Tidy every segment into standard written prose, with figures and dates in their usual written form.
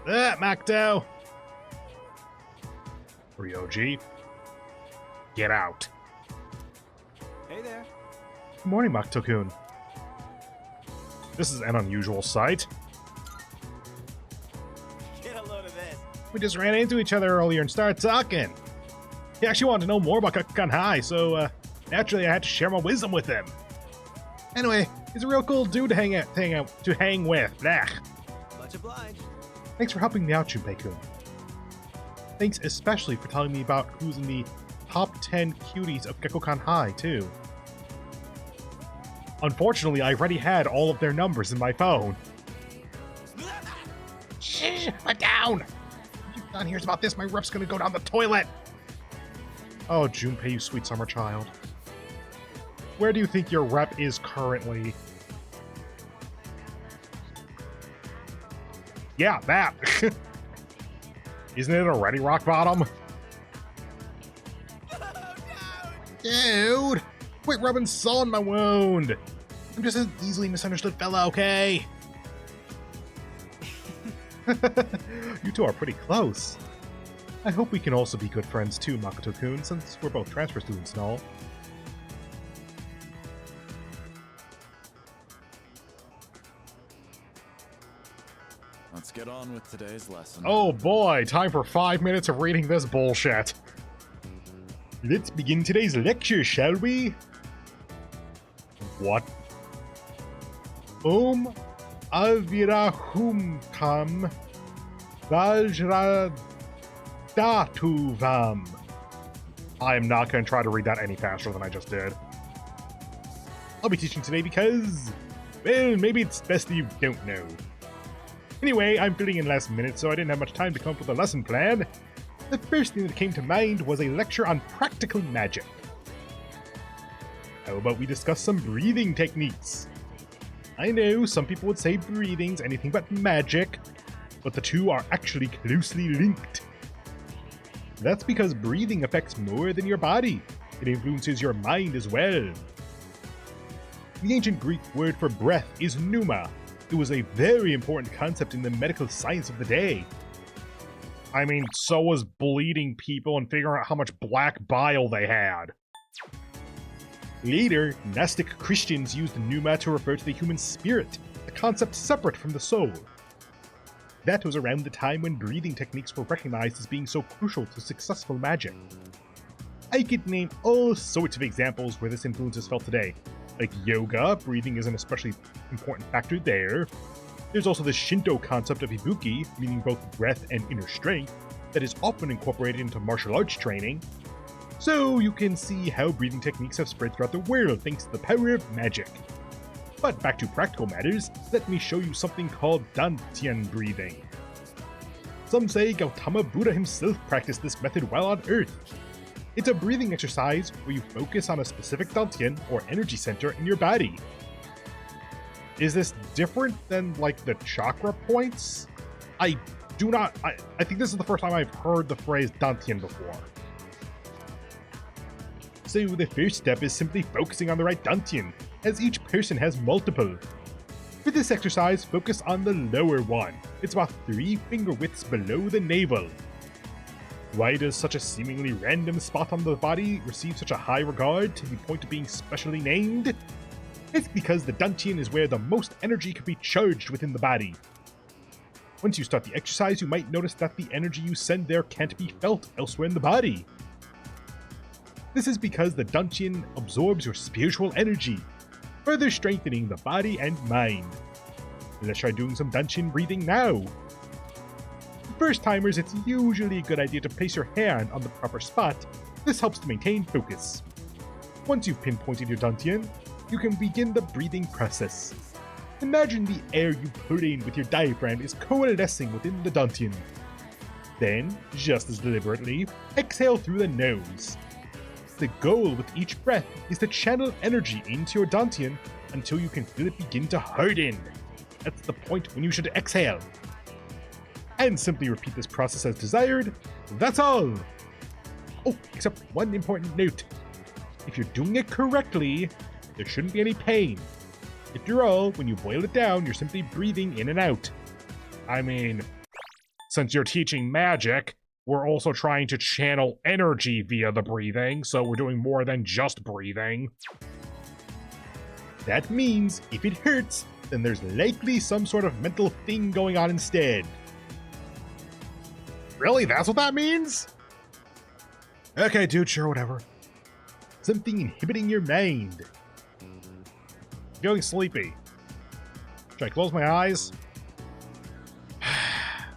Macdo! Ryoji, get out. Hey there. Good morning, Makto-kun. This is an unusual sight. Get a load of this. We just ran into each other earlier and started talking. He actually wanted to know more about Kakukan High, so naturally I had to share my wisdom with him. Anyway, he's a real cool dude to hang with. Blah. Much obliged. Thanks for helping me out, Junpei-kun. Thanks especially for telling me about who's in the top 10 cuties of Gekkokan High, too. Unfortunately, I already had all of their numbers in my phone. Shh! Put down! If you Don hears about this, my rep's gonna go down the toilet! Oh, Junpei, you sweet summer child. Where do you think your rep is currently? Yeah, that! Isn't it already rock bottom? Dude! Quit rubbing salt on my wound! I'm just an easily misunderstood fella, okay? You two are pretty close. I hope we can also be good friends too, Makoto-kun, since we're both transfer students and all. Let's get on with today's lesson. Oh boy, time for 5 minutes of reading this bullshit. Let's begin today's lecture, shall we? What? Avirahumkam Vajradatuvam. I am not going to try to read that any faster than I just did. I'll be teaching today because, well, maybe it's best that you don't know. Anyway, I'm filling in last minute, so I didn't have much time to come up with a lesson plan. The first thing that came to mind was a lecture on practical magic. How about we discuss some breathing techniques? I know some people would say breathing's anything but magic, but the two are actually closely linked. That's because breathing affects more than your body. It influences your mind as well. The ancient Greek word for breath is pneuma. It was a very important concept in the medical science of the day. I mean, so was bleeding people and figuring out how much black bile they had. Later, Gnostic Christians used pneuma to refer to the human spirit, a concept separate from the soul. That was around the time when breathing techniques were recognized as being so crucial to successful magic. I could name all sorts of examples where this influence is felt today. Like yoga, breathing is an especially important factor there. There's also the Shinto concept of ibuki, meaning both breath and inner strength, that is often incorporated into martial arts training. So you can see how breathing techniques have spread throughout the world thanks to the power of magic. But back to practical matters, let me show you something called Dantian breathing. Some say Gautama Buddha himself practiced this method while on Earth. It's a breathing exercise where you focus on a specific Dantian or energy center in your body. Is this different than like the chakra points? I think this is the first time I've heard the phrase Dantian before. So the first step is simply focusing on the right Dantian, as each person has multiple. For this exercise, focus on the lower one. It's about 3 finger widths below the navel. Why does such a seemingly random spot on the body receive such a high regard to the point of being specially named? It's because the Dantian is where the most energy can be charged within the body. Once you start the exercise, you might notice that the energy you send there can't be felt elsewhere in the body. This is because the Dantian absorbs your spiritual energy, further strengthening the body and mind. Let's try doing some Dantian breathing now. For first-timers, it's usually a good idea to place your hand on the proper spot. This helps to maintain focus. Once you've pinpointed your Dantian, you can begin the breathing process. Imagine the air you put in with your diaphragm is coalescing within the Dantian. Then, just as deliberately, exhale through the nose. The goal with each breath is to channel energy into your Dantian until you can feel it begin to harden. That's the point when you should exhale. And simply repeat this process as desired. That's all! Oh, except one important note. If you're doing it correctly, there shouldn't be any pain. After all, when you boil it down, you're simply breathing in and out. I mean, since you're teaching magic, we're also trying to channel energy via the breathing, so we're doing more than just breathing. That means if it hurts, then there's likely some sort of mental thing going on instead. Really? That's what that means? Okay, dude, sure, whatever. Something inhibiting your mind. Feeling sleepy. Should I close my eyes?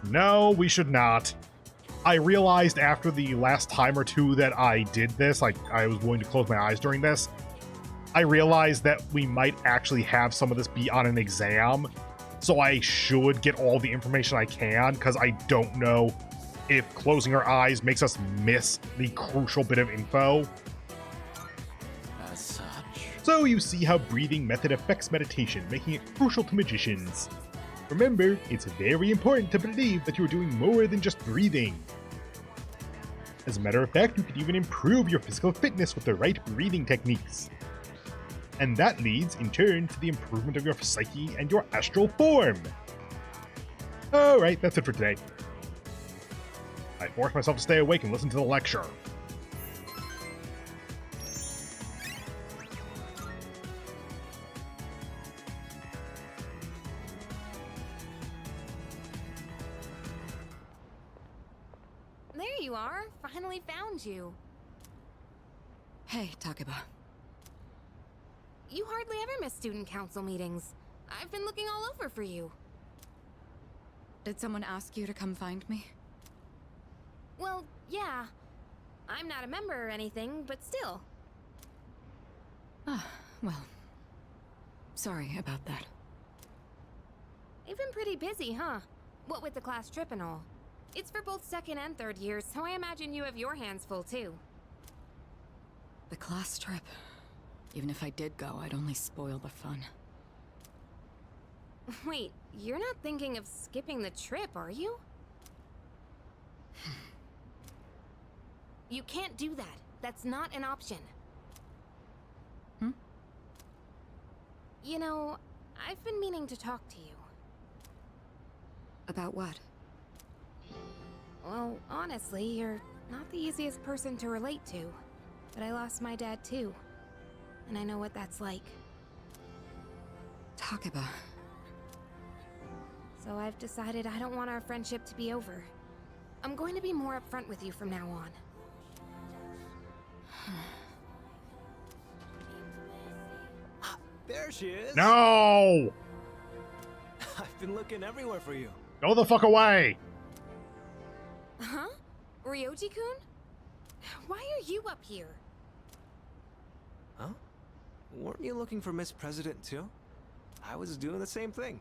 No, we should not. I realized after the last time or two that I did this, like I was willing to close my eyes during this, I realized that we might actually have some of this be on an exam. So I should get all the information I can, because I don't know if closing our eyes makes us miss the crucial bit of info. As such. So you see how breathing method affects meditation, making it crucial to magicians. Remember, it's very important to believe that you're doing more than just breathing. As a matter of fact, you can even improve your physical fitness with the right breathing techniques. And that leads, in turn, to the improvement of your psyche and your astral form. Alright, that's it for today. I forced myself to stay awake and listen to the lecture. There you are. Finally found you. Hey, Takeba. You hardly ever miss student council meetings. I've been looking all over for you. Did someone ask you to come find me? Well, yeah. I'm not a member or anything, but still. Ah, well. Sorry about that. You've been pretty busy, huh? What with the class trip and all. It's for both second and third years, so I imagine you have your hands full too. The class trip. Even if I did go, I'd only spoil the fun. Wait, you're not thinking of skipping the trip, are you? You can't do that. That's not an option. Hmm? You know, I've been meaning to talk to you. About what? Well, honestly, you're not the easiest person to relate to. But I lost my dad too. And I know what that's like. Takeba. So I've decided I don't want our friendship to be over. I'm going to be more upfront with you from now on. There she is. No! I've been looking everywhere for you. Go the fuck away! Huh? Ryoji-kun? Why are you up here? Huh? Weren't you looking for Miss President too? I was doing the same thing.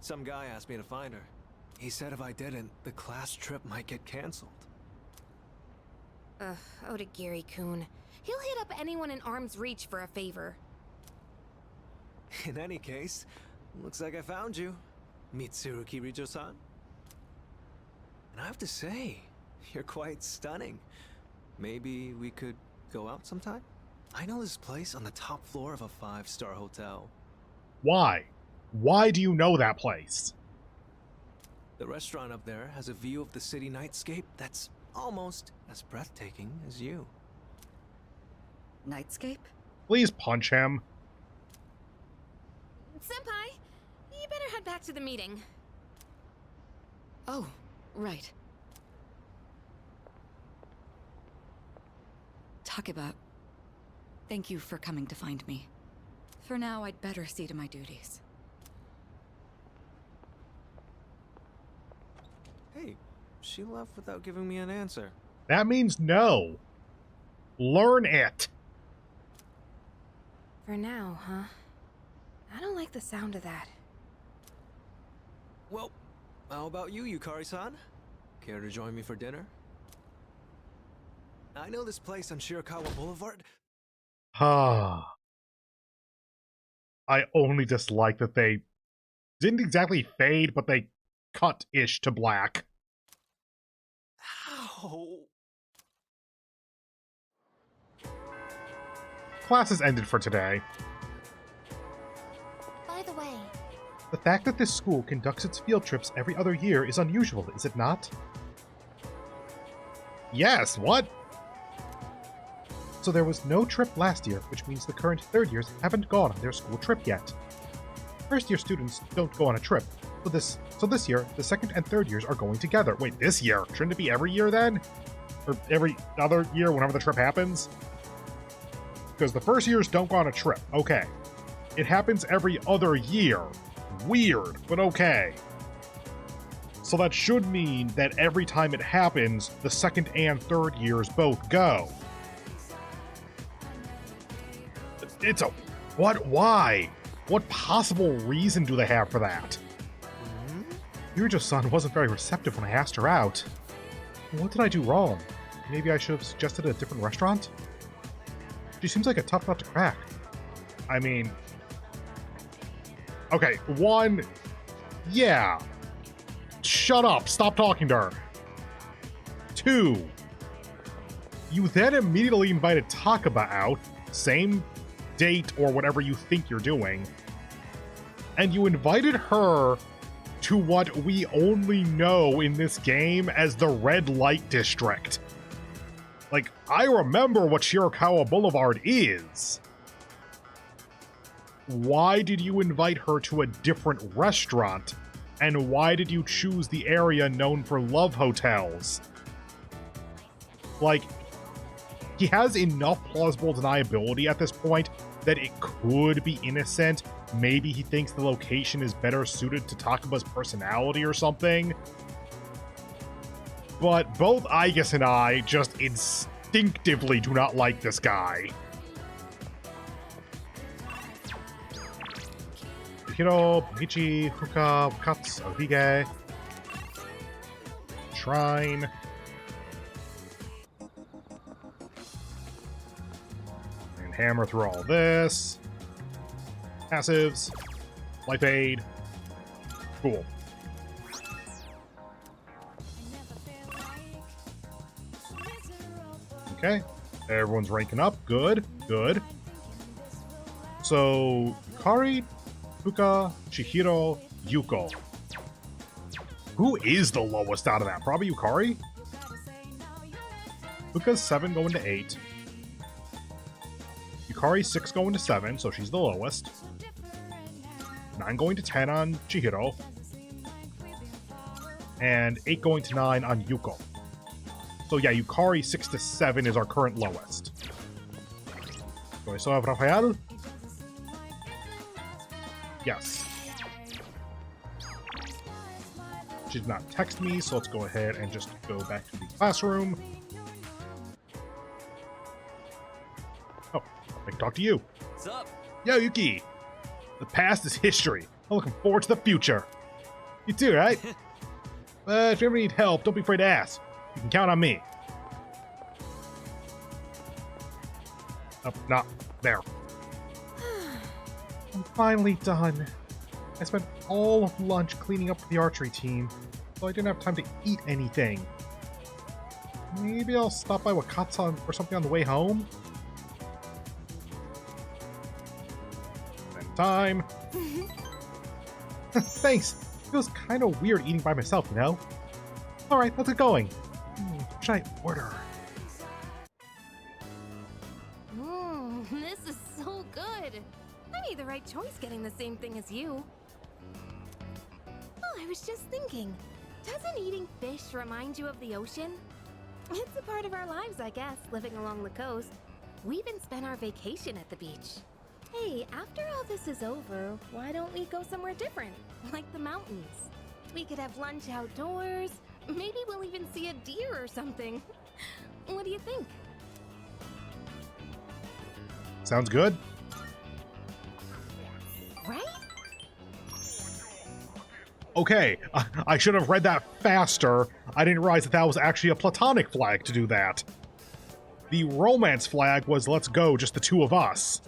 Some guy asked me to find her. He said if I didn't, the class trip might get canceled. Ugh, Odagiri-kun. He'll hit up anyone in arm's reach for a favor. In any case, looks like I found you, Mitsuru Kirijo-san. And I have to say, you're quite stunning. Maybe we could go out sometime? I know this place on the top floor of a 5-star hotel. Why? Why do you know that place? The restaurant up there has a view of the city nightscape that's almost as breathtaking as you. Nightscape? Please punch him. Senpai, you better head back to the meeting. Oh, right. Takeba, thank you for coming to find me. For now, I'd better see to my duties. Hey, she left without giving me an answer. That means no. Learn it. For now, huh? I don't like the sound of that. Well, how about you, Yukari-san? Care to join me for dinner? I know this place on Shirakawa Boulevard. Ah. I only dislike that they didn't exactly fade, but they cut-ish to black. Ow! Class has ended for today. By the way, The fact that this school conducts its field trips every other year is unusual, is it not? Yes, what? So there was no trip last year, which means the current third years haven't gone on their school trip yet. First year students don't go on a trip, so this year, the second and third years are going together. Wait, this year? Shouldn't it be every year then? Or every other year whenever the trip happens? Because the first years don't go on a trip. Okay. It happens every other year. Weird, but okay. So that should mean that every time it happens, the second and third years both go. It's a... What? Why? What possible reason do they have for that? Ryoji-san wasn't very receptive when I asked her out. What did I do wrong? Maybe I should have suggested a different restaurant? She seems like a tough nut to crack. I mean... Okay, one... Yeah. Shut up. Stop talking to her. 2. You then immediately invited Takaba out, same date or whatever you think you're doing, and you invited her to what we only know in this game as the Red Light District. Like, I remember what Shirakawa Boulevard is. Why did you invite her to a different restaurant? And why did you choose the area known for love hotels? Like, he has enough plausible deniability at this point that it could be innocent. Maybe he thinks the location is better suited to Takaba's personality or something. But both Aigis and I just instinctively do not like this guy. Hiro, Michi, Fuka, Katz, Ohige. Shrine. And hammer through all this. Passives. Life aid. Cool. Okay. Everyone's ranking up. Good. Good. So, Yukari, Fuka, Chihiro, Yuko. Who is the lowest out of that? Probably Yukari? Fuka's 7 going to 8. Yukari's 6 going to 7, so she's the lowest. 9 going to 10 on Chihiro. And 8 going to 9 on Yuko. So yeah, Yukari 6 to 7 is our current lowest. Do I still have Raphael? Yes. She did not text me, so let's go ahead and just go back to the classroom. Oh, I can talk to you. What's up? Yo, Yuki! The past is history. I'm looking forward to the future. You too, right? But if you ever need help, don't be afraid to ask. You can count on me. Oh, not there. I'm finally done. I spent all of lunch cleaning up for the archery team, so I didn't have time to eat anything. Maybe I'll stop by Wakatsu or something on the way home? And time. Thanks. It feels kind of weird eating by myself, you know? Alright, let's get going. What should I order? This is so good. I made the right choice getting the same thing as you. Oh, I was just thinking. Doesn't eating fish remind you of the ocean? It's a part of our lives, I guess, living along the coast. We even spent our vacation at the beach. Hey, after all this is over, why don't we go somewhere different? Like the mountains. We could have lunch outdoors. Maybe we'll even see a deer or something. What do you think? Sounds good. Right? Okay, I should have read that faster. I didn't realize that that was actually a platonic flag to do that. The romance flag was let's go, just the two of us.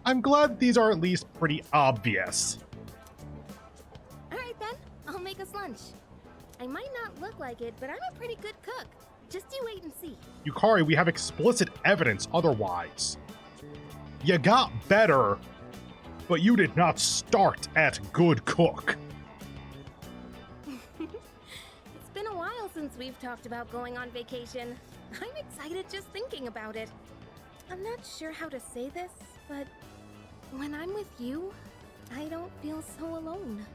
I'm glad these are at least pretty obvious. Alright then, I'll make us lunch. I might not look like it, but I'm a pretty good cook. Just you wait and see. Yukari, we have explicit evidence otherwise. You got better but you did not start at good cook. It's been a while since we've talked about going on vacation. I'm excited just thinking about it. I'm not sure how to say this, but when I'm with you, I don't feel so alone.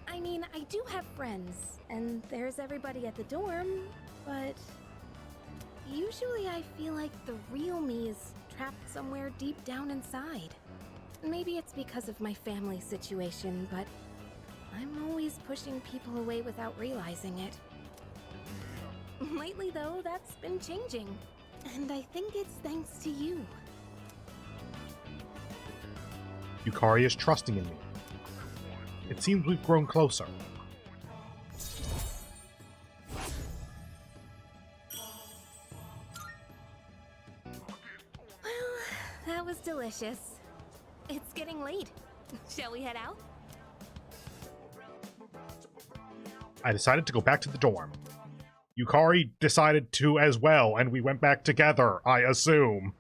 I mean, I do have friends, and there's everybody at the dorm, but usually I feel like the real me is trapped somewhere deep down inside. Maybe it's because of my family situation, but I'm always pushing people away without realizing it. Lately, though, that's been changing, and I think it's thanks to you. Yukari is trusting in me. It seems we've grown closer. Well, that was delicious. It's getting late. Shall we head out? I decided to go back to the dorm. Yukari decided to as well, and we went back together, I assume.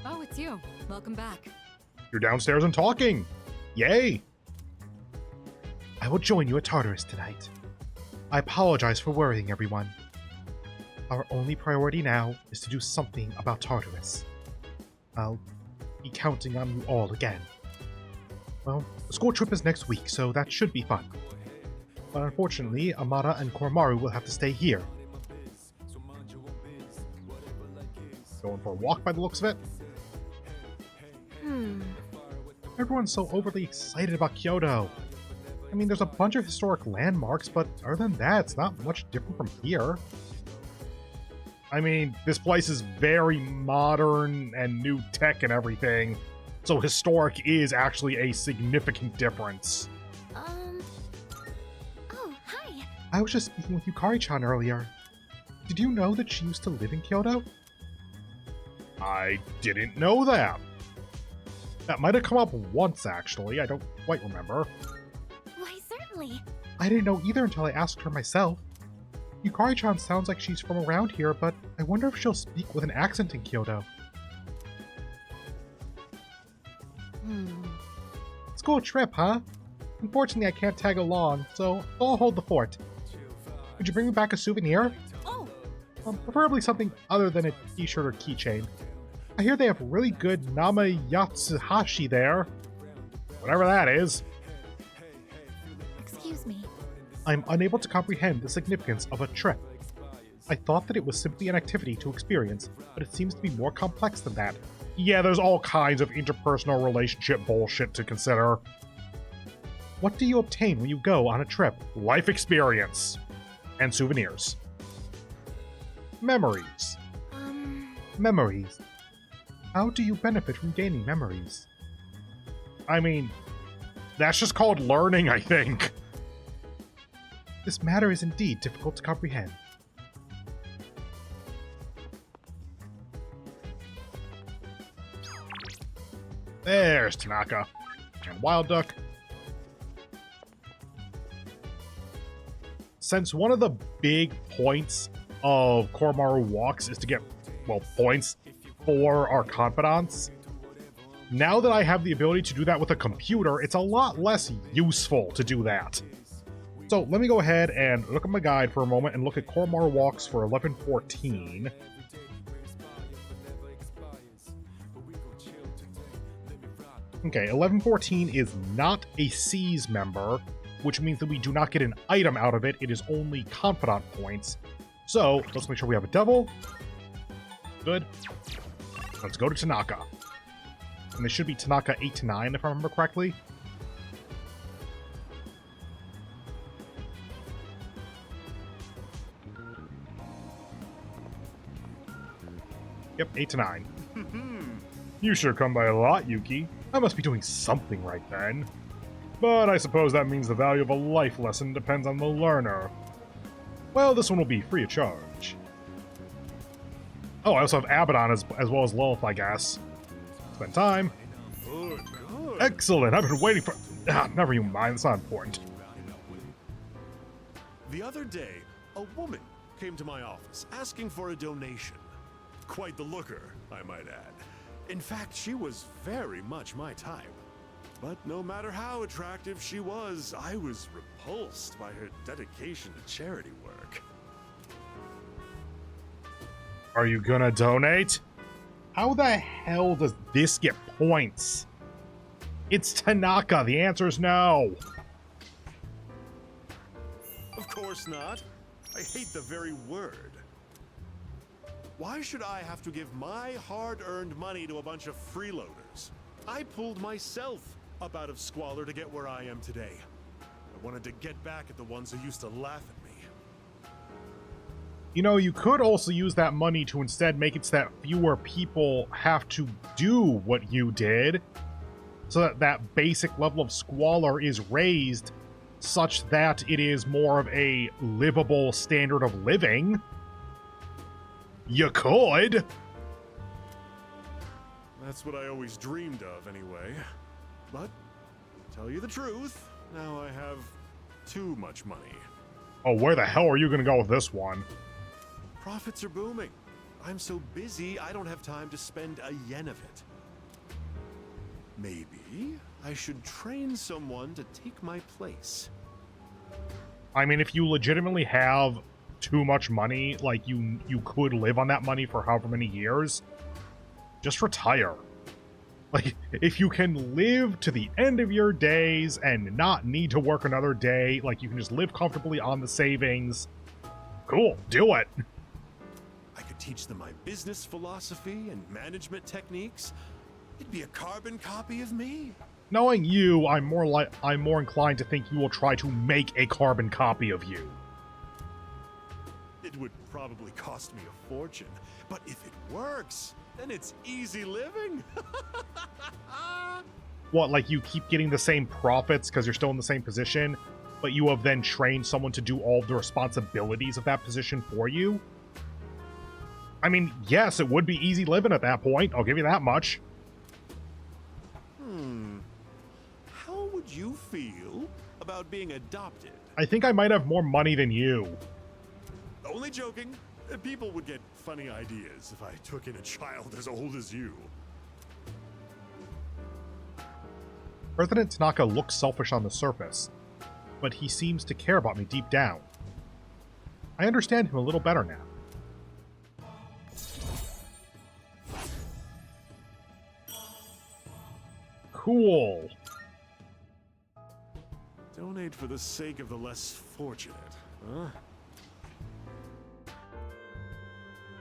Oh, it's you. Welcome back. You're downstairs and talking. Yay! I will join you at Tartarus tonight. I apologize for worrying everyone. Our only priority now is to do something about Tartarus. I'll be counting on you all again. Well, the school trip is next week, so that should be fun. But unfortunately, Amara and Koromaru will have to stay here. Going for a walk by the looks of it? Everyone's so overly excited about Kyoto. I mean, there's a bunch of historic landmarks, but other than that, it's not much different from here. I mean, this place is very modern and new tech and everything, so historic is actually a significant difference. Oh, hi. I was just speaking with Yukari-chan earlier. Did you know that she used to live in Kyoto? I didn't know that. That might have come up once, actually. I don't quite remember. Why, certainly. I didn't know either until I asked her myself. Yukari-chan sounds like she's from around here, but I wonder if she'll speak with an accent in Kyoto. School trip, huh? Unfortunately, I can't tag along, so I'll hold the fort. Could you bring me back a souvenir? Oh! Preferably something other than a t-shirt or keychain. I hear they have really good Namayatsuhashi there. Whatever that is. Excuse me. I'm unable to comprehend the significance of a trip. I thought that it was simply an activity to experience, but it seems to be more complex than that. Yeah, there's all kinds of interpersonal relationship bullshit to consider. What do you obtain when you go on a trip? Life experience. And souvenirs. Memories. Memories. How do you benefit from gaining memories? I mean, that's just called learning, I think. This matter is indeed difficult to comprehend. There's Tanaka. And Wild Duck. Since one of the big points of Koromaru walks is to get, well, points for our confidants, now that I have the ability to do that with a computer, it's a lot less useful to do that. So let me go ahead and look at my guide for a moment and look at Koromaru walks for 1114. Okay, 1114 is not a C's member, which means that we do not get an item out of it. It is only confidant points. So let's make sure we have a devil. Good. Let's go to Tanaka. And it should be Tanaka 8 to 9, if I remember correctly. Yep, 8 to 9. You sure come by a lot, Yuki. I must be doing something right then. But I suppose that means the value of a life lesson depends on the learner. Well, this one will be free of charge. Oh, I also have Abaddon as well as Lilith, I guess. Spend time. Good. Excellent, I've been waiting for... never you mind, it's not important. The other day, a woman came to my office asking for a donation. quite the looker, I might add. In fact, she was very much my type. But no matter how attractive she was, I was repulsed by her dedication to charity work. Are you gonna donate? How the hell does this get points? It's Tanaka. The answer is no. Of course not. I hate the very word. Why should I have to give my hard-earned money to a bunch of freeloaders? I pulled myself up out of squalor to get where I am today. I wanted to get back at the ones who used to laugh at me. You know, you could also use that money to instead make it so that fewer people have to do what you did, so that that basic level of squalor is raised such that it is more of a livable standard of living. You could. That's what I always dreamed of, anyway. But, to tell you the truth, now I have too much money. Oh, where the hell are you gonna go with this one? Profits are booming. I'm so busy, I don't have time to spend a yen of it. Maybe I should train someone to take my place. I mean, if you legitimately have too much money, like you could live on that money for however many years, just retire. Like, if you can live to the end of your days and not need to work another day, like you can just live comfortably on the savings, cool, do it. I could teach them my business philosophy and management techniques. It'd be a carbon copy of me. Knowing you, I'm more inclined to think you will try to make a carbon copy of you. It would probably cost me a fortune, but if it works, then it's easy living. What, like you keep getting the same profits because you're still in the same position, but you have then trained someone to do all the responsibilities of that position for you? I mean, yes, it would be easy living at that point. I'll give you that much. How would you feel about being adopted? I think I might have more money than you. Only joking. People would get funny ideas if I took in a child as old as you. President Tanaka looks selfish on the surface, but he seems to care about me deep down. I understand him a little better now. Cool. Donate for the sake of the less fortunate, huh?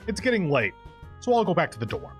It's getting late, so I'll go back to the dorm.